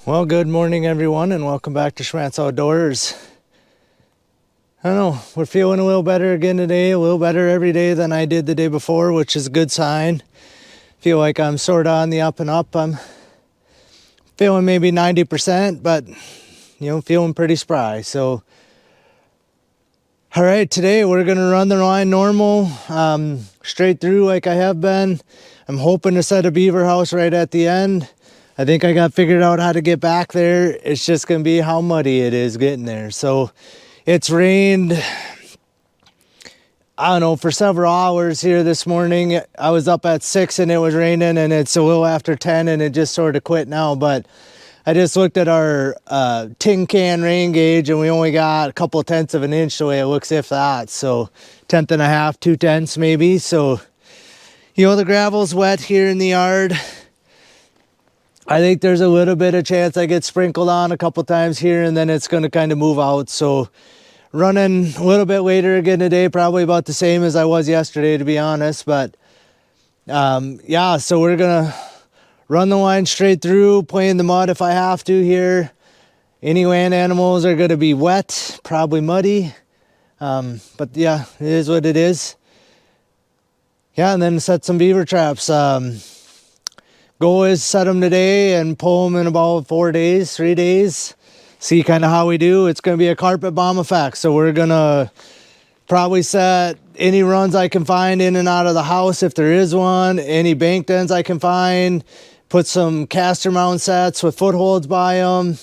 Well, good morning everyone, and welcome back to Schmattz Outdoors. I don't know, we're feeling a little better again today, a little better every day than I did the day before, which is a good sign. Feel like I'm sort of on the up and up. I'm feeling maybe 90%, but feeling pretty spry. So, all right, today we're gonna run the line normal, straight through like I have been. I'm hoping to set a beaver house right at the end. I think I got figured out how to get back there. It's just gonna be how muddy it is getting there. So it's rained, I don't know, for several hours here this morning. I was up at 6 and it was raining, and it's a little after 10 and it just sort of quit now. But I just looked at our tin can rain gauge, and we only got a couple tenths of an inch the way it looks, if that. So 1/10 and a half, 2/10 maybe. So the gravel's wet here in the yard. I think there's a little bit of chance I get sprinkled on a couple times here, and then it's going to kind of move out. So running a little bit later again today, probably about the same as I was yesterday, to be honest. But yeah, so we're going to run the line straight through, play in the mud if I have to here. Any land animals are going to be wet, probably muddy. But yeah, it is what it is. Yeah, and then set some beaver traps. Goal is set them today and pull them in about 3 days. See kind of how we do. It's going to be a carpet bomb effect. So we're going to probably set any runs I can find in and out of the house, if there is one, any banked ends I can find, put some caster mount sets with footholds by them.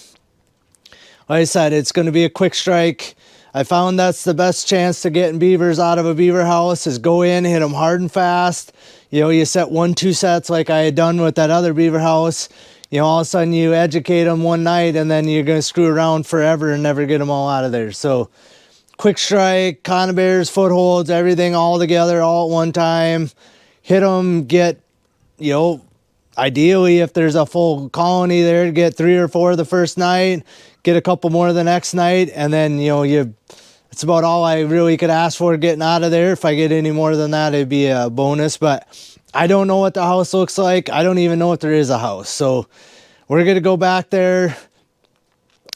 Like I said, it's going to be a quick strike. I found that's the best chance to getting beavers out of a beaver house, is go in, hit them hard and fast. You set 1-2 sets like I had done with that other beaver house. All of a sudden you educate them one night, and then you're going to screw around forever and never get them all out of there. So quick strike, conibears, footholds, everything all together, all at one time. Hit them, get, ideally if there's a full colony there, get 3 or 4 the first night, get a couple more the next night, and then, it's about all I really could ask for getting out of there. If I get any more than that, it'd be a bonus. But I don't know what the house looks like. I don't even know if there is a house. So we're going to go back there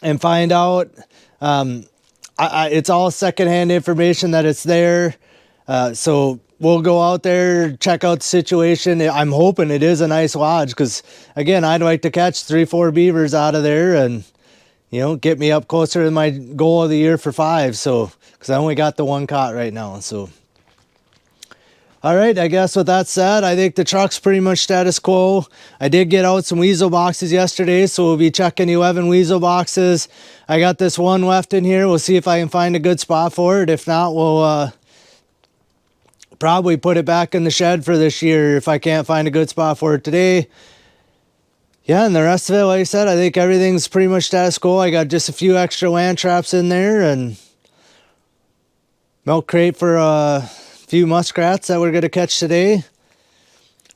and find out. It's all secondhand information that it's there. So we'll go out there, check out the situation. I'm hoping it is a nice lodge, because, again, I'd like to catch 3-4 beavers out of there and get me up closer to my goal of the year for 5. So, because I only got the 1 caught right now. So, all right, I guess with that said, I think the truck's pretty much status quo. I did get out some weasel boxes yesterday, so we'll be checking 11 weasel boxes. I got this one left in here. We'll see if I can find a good spot for it. If not, we'll probably put it back in the shed for this year if I can't find a good spot for it today. Yeah, and the rest of it, like I said, I think everything's pretty much status quo. I got just a few extra land traps in there, and milk crate for a few muskrats that we're going to catch today.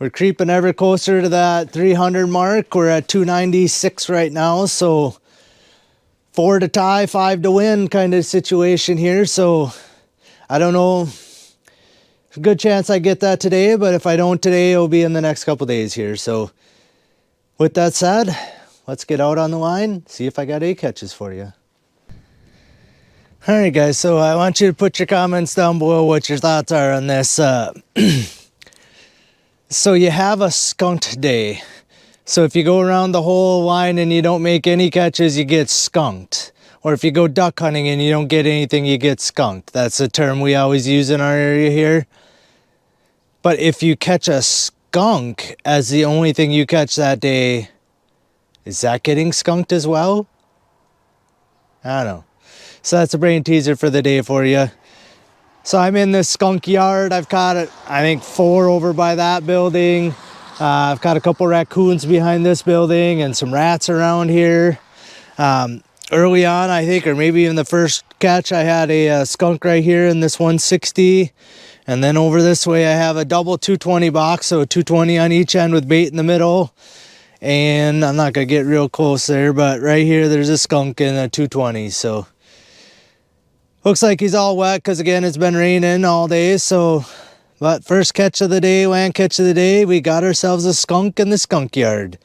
We're creeping ever closer to that 300 mark. We're at 296 right now, so 4 to tie, 5 to win kind of situation here. So I don't know. There's a good chance I get that today, but if I don't today, it'll be in the next couple days here. So with that said, let's get out on the line, see if I got 8 catches for you. All right, guys, so I want you to put your comments down below what your thoughts are on this. So you have a skunked day. So if you go around the whole line and you don't make any catches, you get skunked. Or if you go duck hunting and you don't get anything, you get skunked. That's a term we always use in our area here. But if you catch a skunk as the only thing you catch that day, is that getting skunked as well? I don't know. So that's a brain teaser for the day for you. So I'm in this skunk yard. I've caught it, I think 4 over by that building. I've got a couple raccoons behind this building and some rats around here. Early on, I think, or maybe even the first catch, I had a skunk right here in this 160. And then over this way, I have a double 220 box, so 220 on each end with bait in the middle. And I'm not going to get real close there, but right here there's a skunk and a 220. So looks like he's all wet because, again, it's been raining all day. So, but first catch of the day, land catch of the day, we got ourselves a skunk in the skunk yard.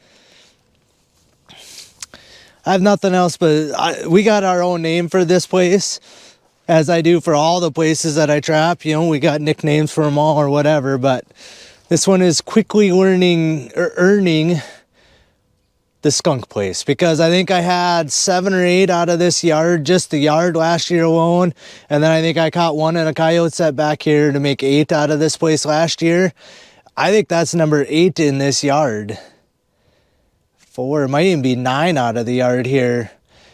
I have nothing else, but we got our own name for this place, as I do for all the places that I trap. You know, we got nicknames for them all or whatever, but this one is quickly earning the skunk place, because I think I had 7 or 8 out of this yard, just the yard, last year alone. And then I think I caught one in a coyote set back here to make 8 out of this place last year. I think that's number 8 in this yard. 4, it might even be 9 out of the yard here,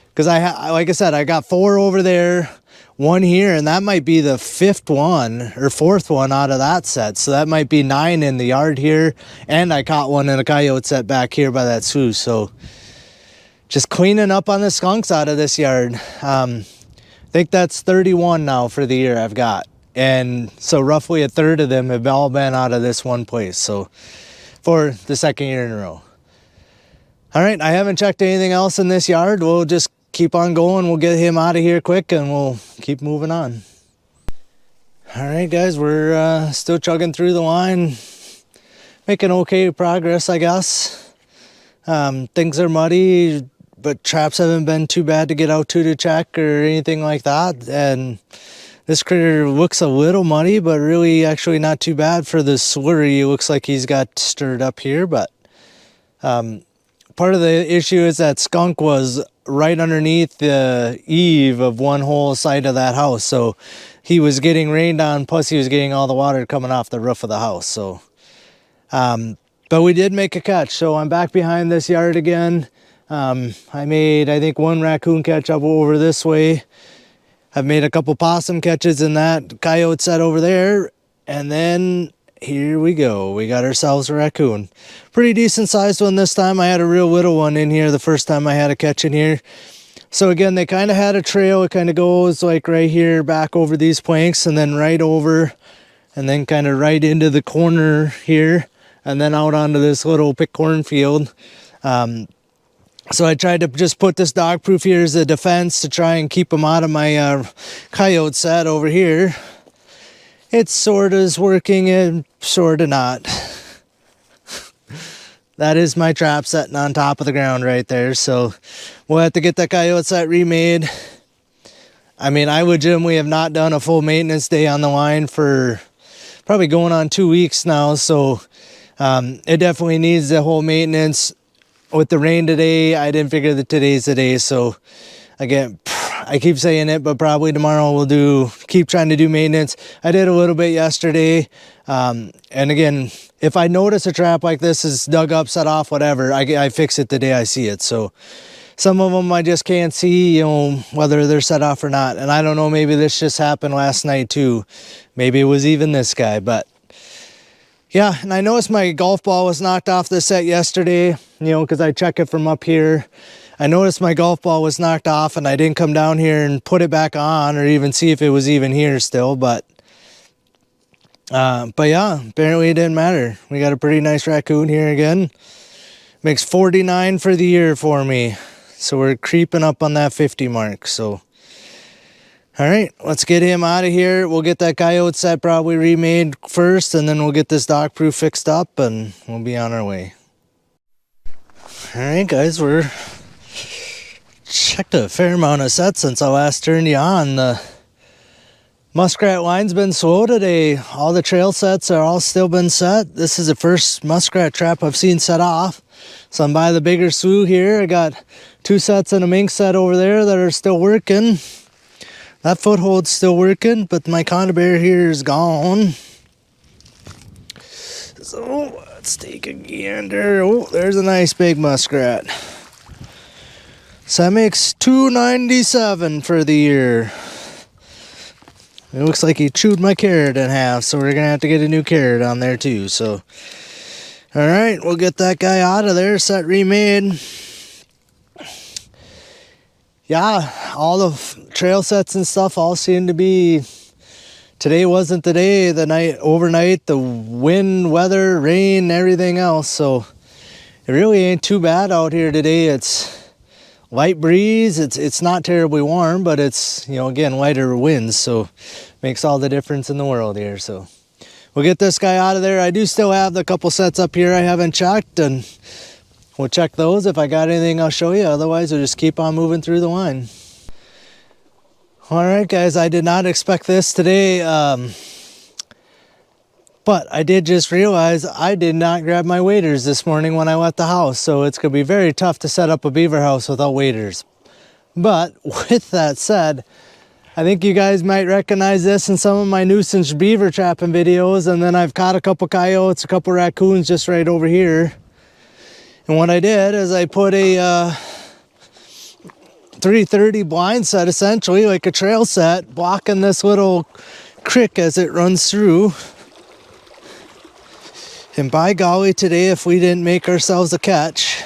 because like I said, I got 4 over there, 1 here, and that might be the 5th one or 4th one out of that set. So that might be 9 in the yard here, and I caught one in a coyote set back here by that Sioux. So just cleaning up on the skunks out of this yard. I think that's 31 now for the year I've got, and so roughly a third of them have all been out of this one place, so for the 2nd year in a row. All right, I haven't checked anything else in this yard. We'll just keep on going. We'll get him out of here quick and we'll keep moving on. All right, guys, we're still chugging through the line, making okay progress, I guess. Things are muddy, but traps haven't been too bad to get out to check or anything like that. And this critter looks a little muddy, but really actually not too bad for the slurry. It looks like he's got stirred up here, but part of the issue is that skunk was right underneath the eave of one whole side of that house. So he was getting rained on, plus he was getting all the water coming off the roof of the house. So, but we did make a catch. So I'm back behind this yard again. I made, I think, 1 raccoon catch up over this way. I've made a couple possum catches in that coyote set over there. And then here we go. We got ourselves a raccoon. Pretty decent sized one this time. I had a real little one in here the first time I had a catch in here. So again, they kind of had a trail. It kind of goes like right here, back over these planks, and then right over, and then kind of right into the corner here, and then out onto this little pick cornfield. So I tried to just put this dog proof here as a defense to try and keep them out of my coyote set over here. It's sort of working and sort of not. That is my trap setting on top of the ground right there. So we'll have to get that coyote set remade. I mean, I legitimately have not done a full maintenance day on the line for probably going on 2 weeks now. So it definitely needs the whole maintenance. With the rain today, I didn't figure that today's the day. So again, I keep saying it, but probably tomorrow we'll keep trying to do maintenance. I did a little bit yesterday. And again, if I notice a trap like this is dug up, set off, whatever, I fix it the day I see it. So some of them I just can't see, you know, whether they're set off or not. And I don't know, maybe this just happened last night too. Maybe it was even this guy, but yeah. And I noticed my golf ball was knocked off the set yesterday, you know, because I check it from up here. I noticed my golf ball was knocked off and I didn't come down here and put it back on or even see if it was even here still, but yeah, apparently it didn't matter. We got a pretty nice raccoon here again. Makes 49 for the year for me. So we're creeping up on that 50 mark. So, all right, let's get him out of here. We'll get that coyote set probably remade first, and then we'll get this dog proof fixed up and we'll be on our way. All right, guys, we're checked a fair amount of sets since I last turned you on. The muskrat line's been slow today. All the trail sets are all still been set. This is the first muskrat trap I've seen set off. So I'm by the bigger slough here. I got 2 sets and a mink set over there that are still working. That foothold's still working, but my conda bear here is gone. So let's take a gander. Oh, there's a nice big muskrat. So that makes $297 for the year. It looks like he chewed my carrot in half, so we're going to have to get a new carrot on there too. So, all right, we'll get that guy out of there, set remade. Yeah, all the trail sets and stuff all seem to be, today wasn't the day, the night, overnight, the wind, weather, rain, everything else. So it really ain't too bad out here today. It's light breeze. It's not terribly warm, but it's, you know, again, lighter winds, so makes all the difference in the world here. So we'll get this guy out of there. I do still have the couple sets up here I haven't checked, and we'll check those. If I got anything, I'll show you. Otherwise, we'll just keep on moving through the line. All right, guys, I did not expect this today, but I did just realize I did not grab my waders this morning when I left the house, so it's going to be very tough to set up a beaver house without waders. But with that said, I think you guys might recognize this in some of my nuisance beaver trapping videos, and then I've caught a couple coyotes, a couple raccoons just right over here. And what I did is I put a 330 blind set, essentially like a trail set, blocking this little creek as it runs through. And by golly, today, if we didn't make ourselves a catch.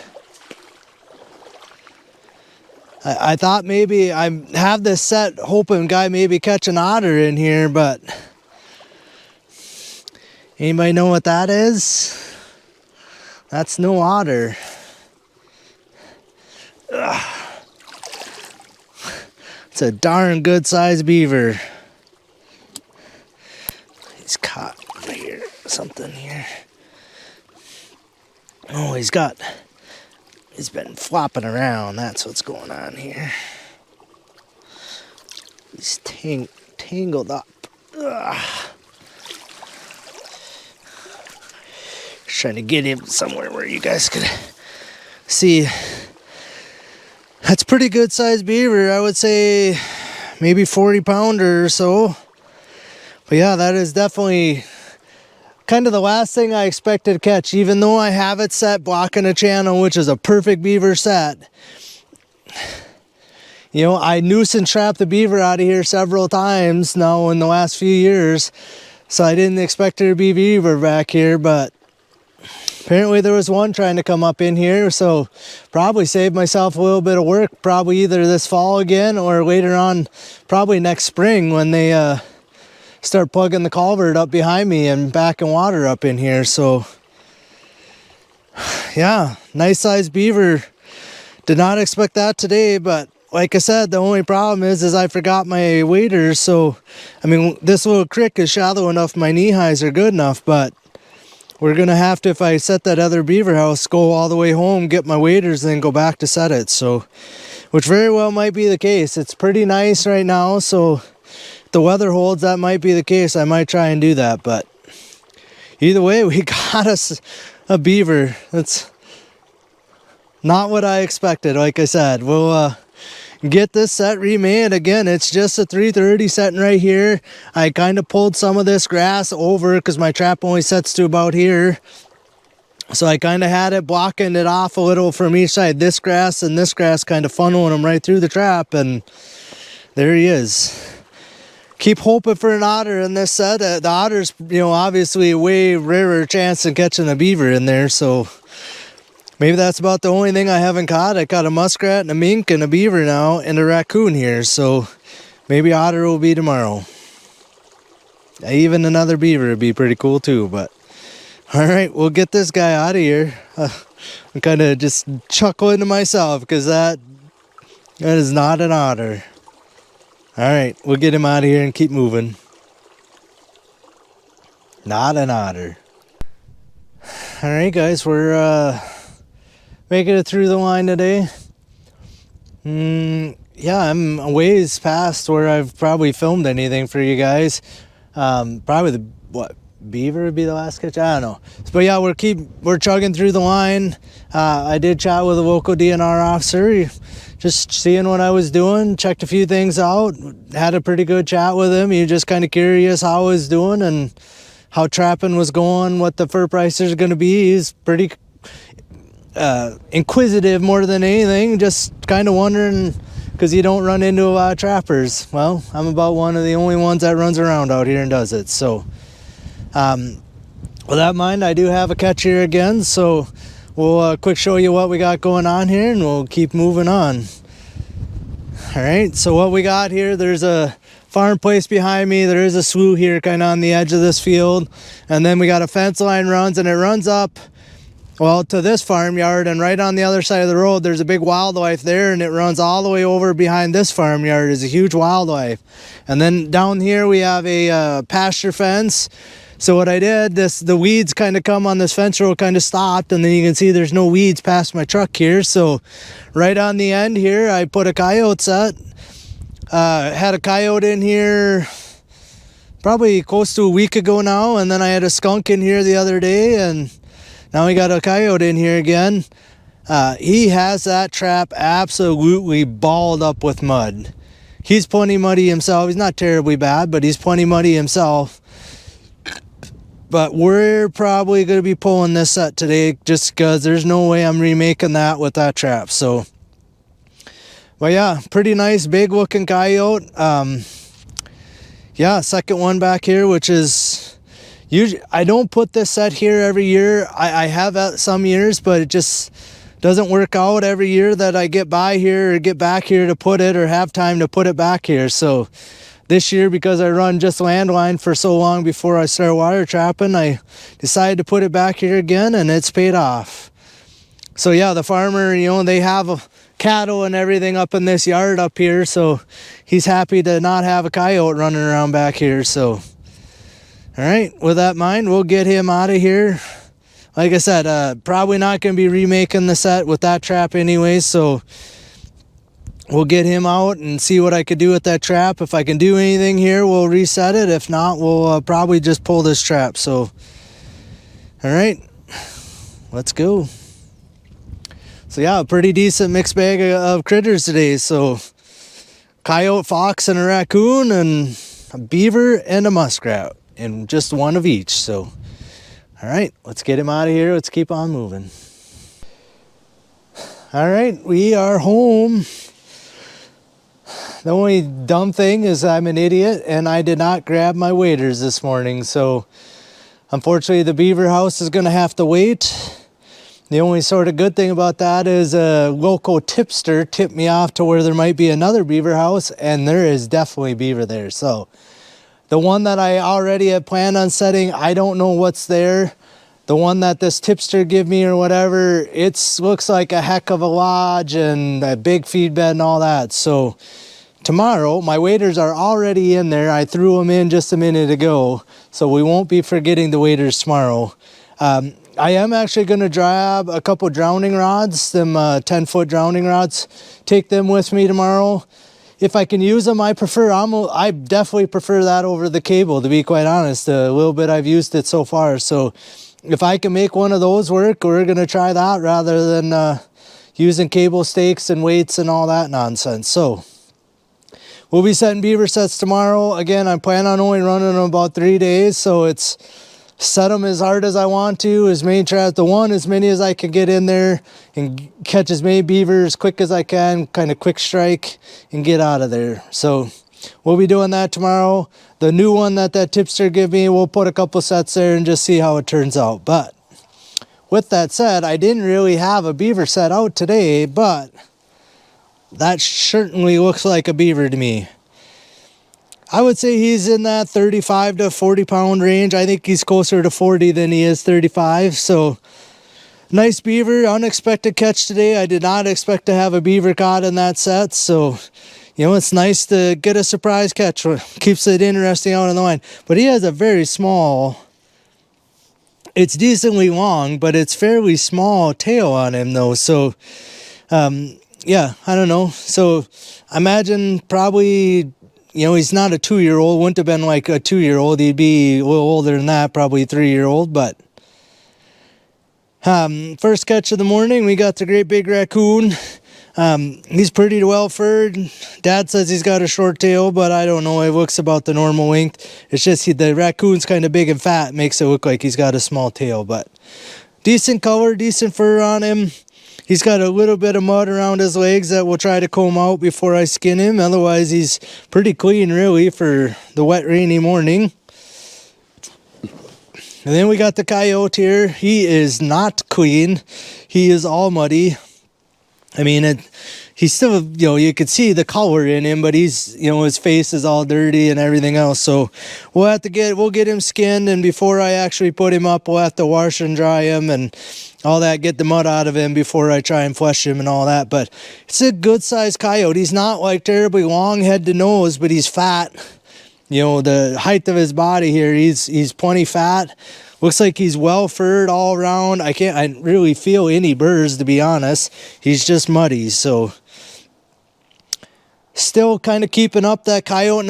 I thought maybe I have this set hoping guy maybe catch an otter in here, but anybody know what that is? That's no otter. Ugh. It's a darn good sized beaver. He's caught over here, something here. Oh, he's been flopping around. That's what's going on here. He's tangled up. Ugh. Just trying to get him somewhere where you guys could see. That's pretty good sized beaver. I would say maybe 40 pounder or so. But yeah, that is definitely kind of the last thing I expected to catch, even though I have it set blocking a channel, which is a perfect beaver set. You know, I nuisance trapped the beaver out of here several times now in the last few years, so I didn't expect there to be beaver back here, but apparently there was one trying to come up in here, so probably saved myself a little bit of work, probably either this fall again or later on, probably next spring when they start plugging the culvert up behind me and backing water up in here. So yeah, nice sized beaver. Did not expect that today, but like I said, the only problem is I forgot my waders. So I mean, this little creek is shallow enough, my knee highs are good enough, but we're gonna have to, if I set that other beaver house, go all the way home, get my waders, and then go back to set it. So, which very well might be the case. It's pretty nice right now, so if the weather holds, that might be the case. I might try and do that, but either way, we got us a beaver. That's not what I expected. Like I said, we'll get this set remade. Again, it's just a 330 setting right here. I kind of pulled some of this grass over because my trap only sets to about here, so I kind of had it blocking it off a little from each side, this grass and this grass, kind of funneling him right through the trap, and there he is. Keep hoping for an otter in this set. The otter's, you know, obviously a way rarer chance than catching a beaver in there, so maybe that's about the only thing I haven't caught. I caught a muskrat and a mink and a beaver now and a raccoon here, so maybe otter will be tomorrow. Even another beaver would be pretty cool too, but all right, we'll get this guy out of here. I'm kind of just chuckling to myself because that is not an otter. All right, we'll get him out of here and keep moving. Not an otter. All right, guys, we're making it through the line today. Yeah, I'm a ways past where I've probably filmed anything for you guys. Probably beaver would be the last catch. I don't know. But yeah, we're chugging through the line. I did chat with a local DNR officer, just seeing what I was doing. Checked a few things out. Had a pretty good chat with him. He was just kind of curious how I was doing and how trapping was going, what the fur prices are going to be. He's pretty inquisitive more than anything, just kind of wondering because you don't run into a lot of trappers. Well, I'm about one of the only ones that runs around out here and does it. So with that in mind, I do have a catch here again, so we'll quick show you what we got going on here and we'll keep moving on. All right, so what we got here, there's a farm place behind me. There is a slough here kind of on the edge of this field, and then we got a fence line runs, and it runs up well, to this farmyard, and right on the other side of the road, there's a big wildlife there, and it runs all the way over behind this farmyard is a huge wildlife. And then down here we have a pasture fence. So what I did, the weeds kind of come on this fence row, kind of stopped, and then you can see there's no weeds past my truck here. So right on the end here, I put a coyote set. Had a coyote in here probably close to a week ago now, and then I had a skunk in here the other day, and now we got a coyote in here again. He has that trap absolutely balled up with mud. He's plenty muddy himself. He's not terribly bad, but he's plenty muddy himself. But we're probably going to be pulling this set today just because there's no way I'm remaking that with that trap. So, but yeah, pretty nice big looking coyote. Yeah, second one back here, which is... Usually, I don't put this set here every year. I have some years, but it just doesn't work out every year that I get by here or get back here to put it or have time to put it back here. So this year, because I run just landline for so long before I start wire trapping, I decided to put it back here again, and it's paid off. So yeah, the farmer, they have cattle and everything up in this yard up here, so he's happy to not have a coyote running around back here. So all right, with that in mind, we'll get him out of here. Like I said, probably not going to be remaking the set with that trap anyways, so we'll get him out and see what I could do with that trap. If I can do anything here, we'll reset it. If not, we'll probably just pull this trap. So, all right, let's go. So yeah, a pretty decent mixed bag of critters today. So coyote, fox, and a raccoon, and a beaver and a muskrat. And just one of each. So, all right, let's get him out of here. Let's keep on moving. All right, we are home. The only dumb thing is I'm an idiot and I did not grab my waders this morning. So, unfortunately, the beaver house is going to have to wait. The only sort of good thing about that is a local tipster tipped me off to where there might be another beaver house, and there is definitely beaver there. So, the one that I already had planned on setting, I don't know what's there. The one that this tipster gave me or whatever, it looks like a heck of a lodge and a big feed bed and all that. So tomorrow, my waders are already in there. I threw them in just a minute ago, so we won't be forgetting the waders tomorrow. I am actually going to grab a couple drowning rods, them 10-foot drowning rods, take them with me tomorrow. If I can use them, I definitely prefer that over the cable, to be quite honest. A little bit I've used it so far. So if I can make one of those work, we're going to try that rather than using cable stakes and weights and all that nonsense. So we'll be setting beaver sets tomorrow. Again, I plan on only running them about 3 days. So it's set them as hard as I want to, as many traps, as many as I can get in there and catch as many beavers as quick as I can, kind of quick strike and get out of there. So we'll be doing that tomorrow. The new one that tipster gave me, we'll put a couple sets there and just see how it turns out. But with that said, I didn't really have a beaver set out today, but that certainly looks like a beaver to me. I would say he's in that 35 to 40 pound range. I think he's closer to 40 than he is 35. So nice beaver, unexpected catch today. I did not expect to have a beaver caught in that set. So, it's nice to get a surprise catch. Keeps it interesting out on the line. But he has a very small, it's decently long, but it's fairly small tail on him though. So, yeah, I don't know. So imagine probably, he's not a 2-year-old. Wouldn't have been like a 2-year-old. He'd be a little older than that, probably 3-year-old. But first catch of the morning, we got the great big raccoon. He's pretty well furred. Dad says he's got a short tail, but I don't know. It looks about the normal length. It's just the raccoon's kind of big and fat. Makes it look like he's got a small tail. But decent color, decent fur on him. He's got a little bit of mud around his legs that we'll try to comb out before I skin him. Otherwise, he's pretty clean, really, for the wet, rainy morning. And then we got the coyote here. He is not clean. He is all muddy. I mean, he's still, you know, you could see the color in him, but he's, you know, his face is all dirty and everything else. So we'll get him skinned, and before I actually put him up, we'll have to wash and dry him and all that, get the mud out of him before I try and flesh him and all that. But it's a good sized coyote. He's not like terribly long head to nose, but he's fat. You know, the height of his body here, he's plenty fat. Looks like he's well furred all around. I really feel any burrs, to be honest. He's just muddy. So still kind of keeping up that coyote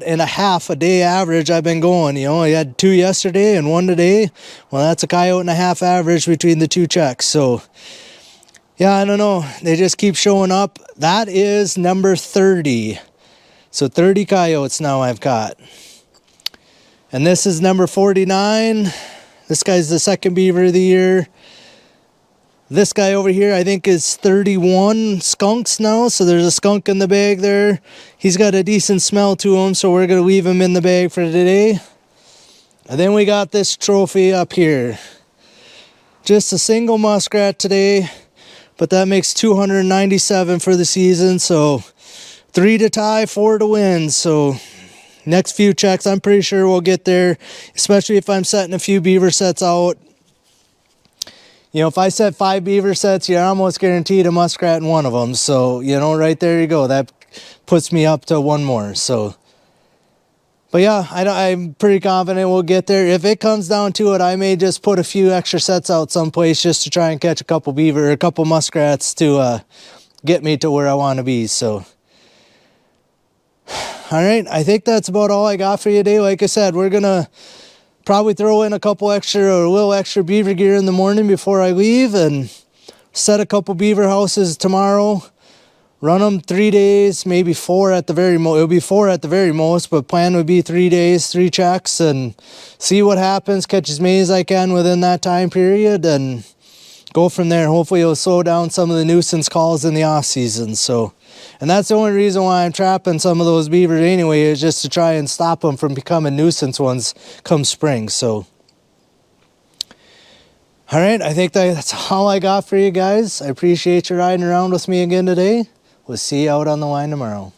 and a half a day average I've been going. You know, I had 2 yesterday and 1 today. Well, that's a coyote and a half average between the 2 checks. So yeah, I don't know. They just keep showing up. That is number 30. So 30 coyotes now I've caught. And this is number 49. This guy's the second beaver of the year. This guy over here, I think, is 31 skunks now. So there's a skunk in the bag there. He's got a decent smell to him, so we're going to leave him in the bag for today. And then we got this trophy up here. Just a single muskrat today, but that makes 297 for the season. So 3 to tie, 4 to win. So next few checks, I'm pretty sure we'll get there, especially if I'm setting a few beaver sets out. You know, if I set 5 beaver sets, you're almost guaranteed a muskrat in one of them. So, you know, right there you go. That puts me up to 1 more. So, but yeah, I'm pretty confident we'll get there. If it comes down to it, I may just put a few extra sets out someplace just to try and catch a couple muskrats to get me to where I want to be. So, all right, I think that's about all I got for you today. Like I said, we're going to probably throw in a little extra beaver gear in the morning before I leave, and set a couple beaver houses tomorrow. Run them 3 days, maybe 4 at the very most. It'll be 4 at the very most, but plan would be 3 days, 3 checks, and see what happens. Catch as many as I can within that time period, and go from there. Hopefully it'll slow down some of the nuisance calls in the off season. So, and that's the only reason why I'm trapping some of those beavers anyway, is just to try and stop them from becoming nuisance ones come spring. So, all right, I think that's all I got for you guys. I appreciate you riding around with me again today. We'll see you out on the line tomorrow.